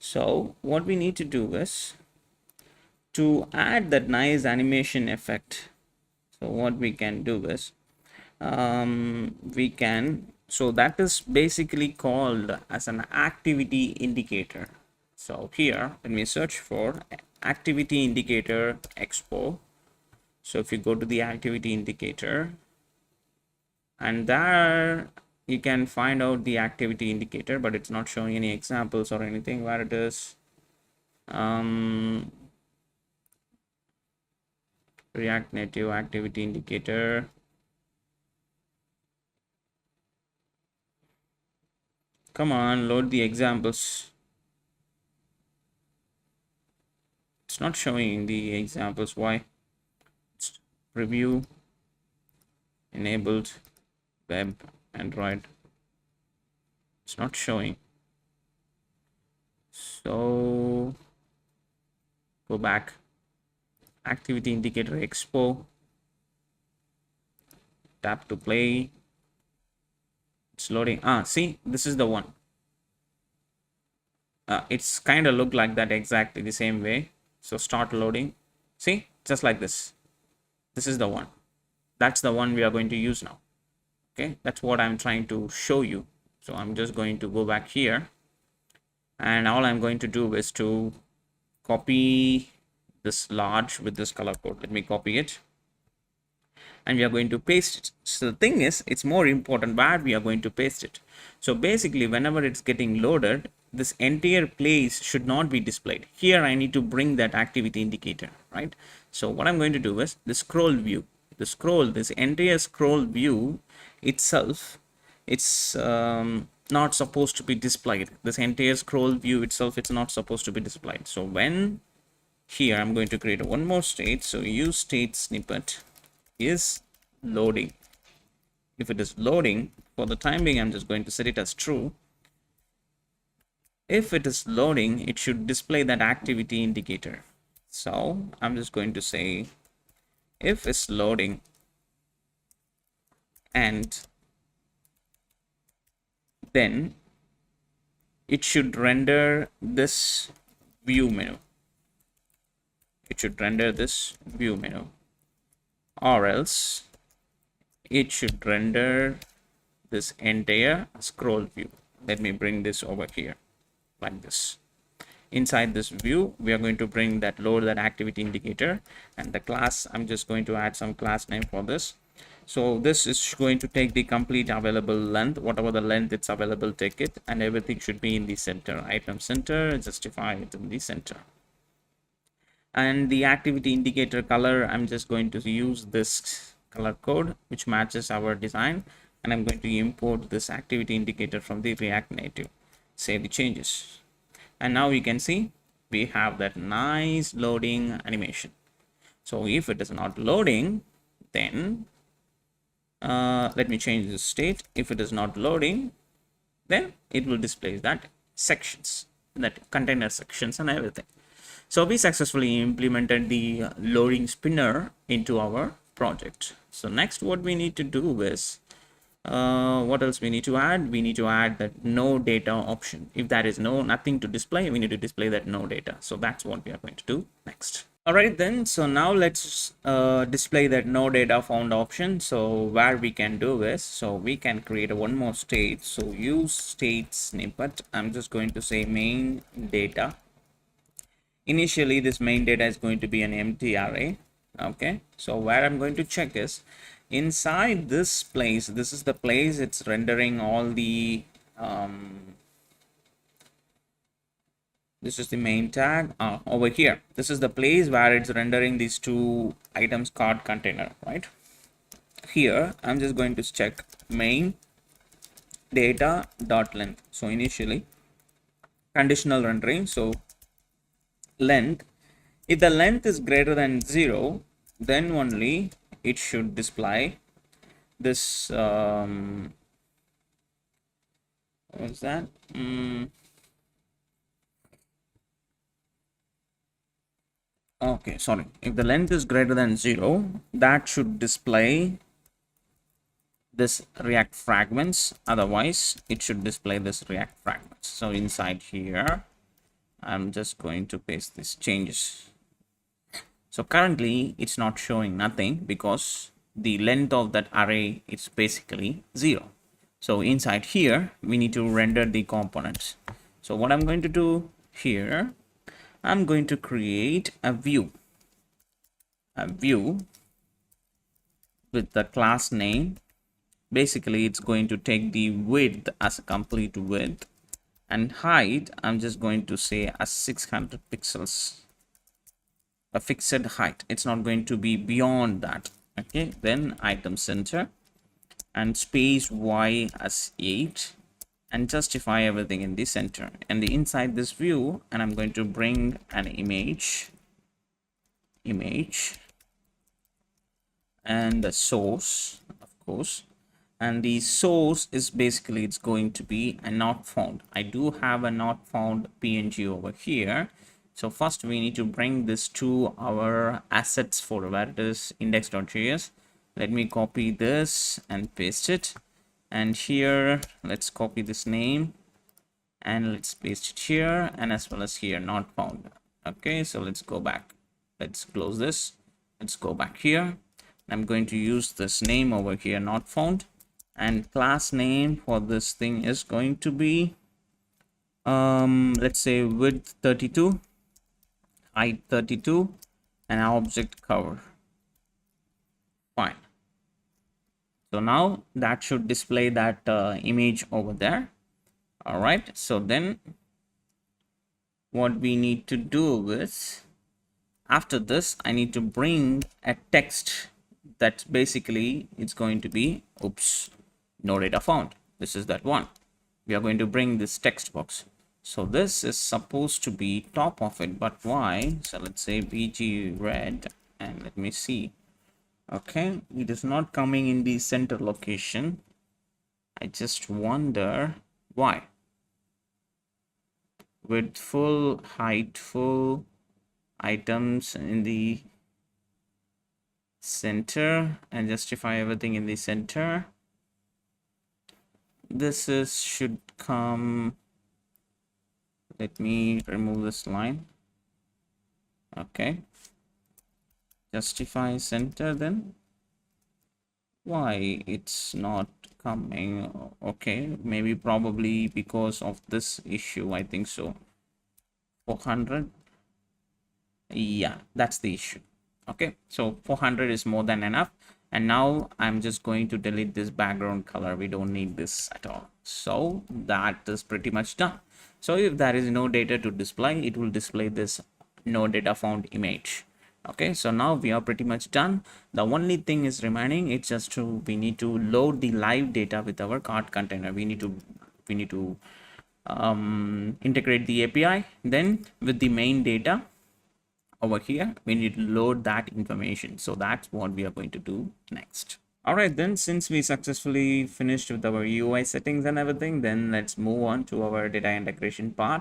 So what we need to do is to add that nice animation effect. So what we can do is we can, so that is basically called as an activity indicator. So here let me search for activity indicator expo. So if you go to the activity indicator, and there you can find out the activity indicator, but it's not showing any examples or anything where it is. React Native activity indicator. Come on, load the examples. It's not showing the examples. Why? It's preview, enabled, web, Android. It's not showing. So go back. Activity indicator expo. Tap to play. It's loading. See, this is the one. It's kind of look like that exactly the same way. So start loading. See, just like this. This is the one. That's the one we are going to use now. Okay, that's what I'm trying to show you. So I'm just going to go back here, and all I'm going to do is to copy this large with this color code. Let me copy it, and we are going to paste it. So the thing is, it's more important where we are going to paste it. So basically, whenever it's getting loaded, this entire place should not be displayed. Here I need to bring that activity indicator, right? So what I'm going to do is the scroll view, this entire scroll view itself, it's not supposed to be displayed. This entire scroll view itself, it's not supposed to be displayed. So when here I'm going to create one more state. So use state snippet is loading. If it is loading, for the time being I'm just going to set it as true. If it is loading, it should display that activity indicator. So I'm just going to say if it's loading, and then it should render this view menu. It should render this view menu, or else it should render this entire scroll view. Let me bring this over here like this. Inside this view, we are going to bring that load that activity indicator, and the class, I'm just going to add some class name for this. So this is going to take the complete available length, whatever the length it's available, take it, and everything should be in the center. Item center, justify it in the center. And the activity indicator color, I'm just going to use this color code which matches our design, and I'm going to import this activity indicator from the React Native. Save the changes, and now you can see we have that nice loading animation. So if it is not loading, then let me change the state. If it is not loading, then it will display that sections, that container sections and everything. So we successfully implemented the loading spinner into our project. So next what we need to do is, what else we need to add? We need to add that no data option. If there is nothing to display, we need to display that no data. So that's what we are going to do next. All right then, so now let's display that no data found option. So where we can do is, so we can create one more state. So use state snippet. I'm just going to say main data. Initially this main data is going to be an empty array. Okay, so where I'm going to check is inside this place. This is the place it's rendering all the this is the main tag. Over here, this is the place where it's rendering these two items card container, right? Here I'm just going to check main data dot length. So initially conditional rendering, so length, if the length is greater than 0, then only it should display this what's that? Okay, sorry, if the length is greater than 0, that should display this React fragments, otherwise it should display this React fragments. So inside here I'm just going to paste these changes. So currently it's not showing nothing because the length of that array is basically 0. So inside here we need to render the components. So what I'm going to do here, I'm going to create a view with the class name. Basically it's going to take the width as a complete width, and height I'm just going to say as 600 pixels, a fixed height. It's not going to be beyond that. Okay, then item center and space y as 8, and justify everything in the center and the inside this view. And I'm going to bring an image and the source, of course, and the source is basically it's going to be a not found. I do have a not found png over here. So first we need to bring this to our assets folder where it is index.js. Let me copy this and paste it, and here let's copy this name and let's paste it here, and as well as here not found. Okay, so let's go back, let's close this, let's go back here. I'm going to use this name over here not found, and class name for this thing is going to be let's say width 32, height 32, and object cover. Fine. So now that should display that image over there. All right, so then what we need to do is, after this I need to bring a text that basically it's going to be oops, no data found. This is that one. We are going to bring this text box. So this is supposed to be top of it, but why? So let's say bg red, and let me see. Okay, it is not coming in the center location. I just wonder why. Width full, height full, items in the center, and justify everything in the center. This is should come. Let me remove this line. Okay, justify center. Then why it's not coming? Okay, maybe probably because of this issue, I think so. 400, yeah, that's the issue. Okay, so 400 is more than enough. And now I'm just going to delete this background color. We don't need this at all. So that is pretty much done. So if there is no data to display, it will display this no data found image. Okay, so now we are pretty much done. The only thing is remaining, it's just we need to load the live data with our cart container. We need to integrate the API. Then with the main data over here, we need to load that information. So that's what we are going to do next. All right, then since we successfully finished with our UI settings and everything, then let's move on to our data integration part.